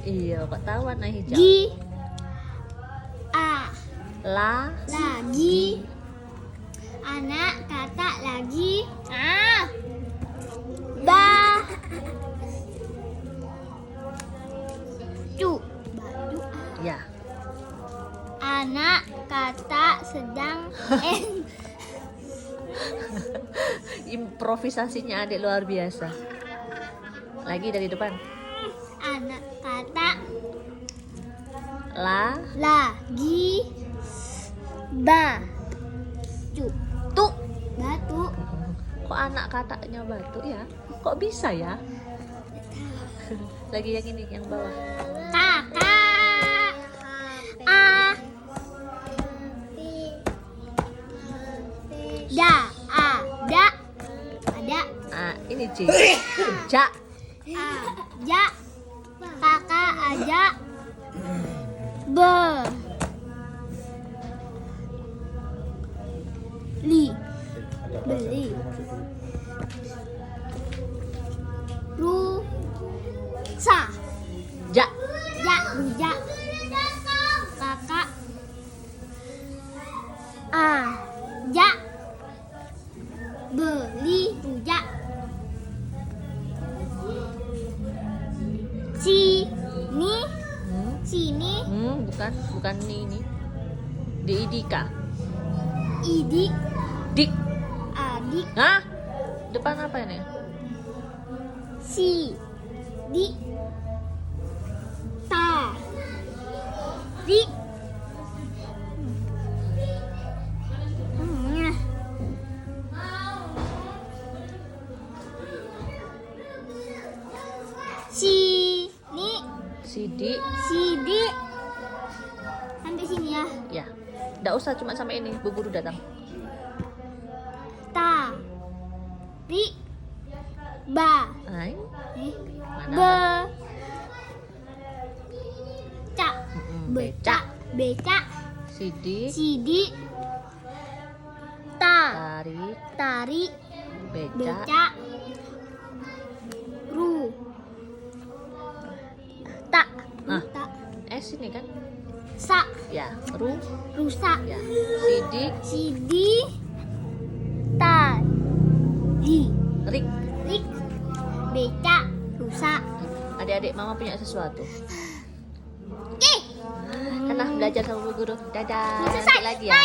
Iya, kok tahu warna hijau? Gi. A. La. Lagi. Anak kata lagi. Ba. Cu. Baju. Ya. Anak kata sedang. Improvisasinya adik luar biasa. Lagi dari depan. Anak kata La. lagi. Ba. Cu. Tu. Batu. Kok anak katanya batu ya? Kok bisa ya? Lagi yang ini, yang bawah. Kakak. A. Da. Ada. Ada. Ah, ini C. Ja. Aja. Kakak aja. Be. Li. Beli. Rusa. Ja. Ja. Rujak. Kakak. Aja. Beli rujak. Sini. Hmm. Sini. Bukan ini. Didika. Idik. Dik. Adik. Hah? Depan apa ini? Si. Di. Ta. Di. Sini. Sidi. Sidi. Sampai sini ya. Ya. Nggak usah, cuma sampai ini. Bu guru datang. Ta. Ri. Ba. Hai. Mana? Be. Cak. Becak. Becak. Sidi. Sidi. Ta. Tarik. Tarik. Becak. Becak. Ru. Tak. Ah. Tak. S ini kan? Sa. Ya. Ru. Rusak. Ya. Sidik. Sidi. Ta. Di. Rik. Rik. Becak. Rusak. Adik-adik mama punya sesuatu. Oke. Karena belajar sama bu guru. Dadah. Selesai. Nanti lagi ya.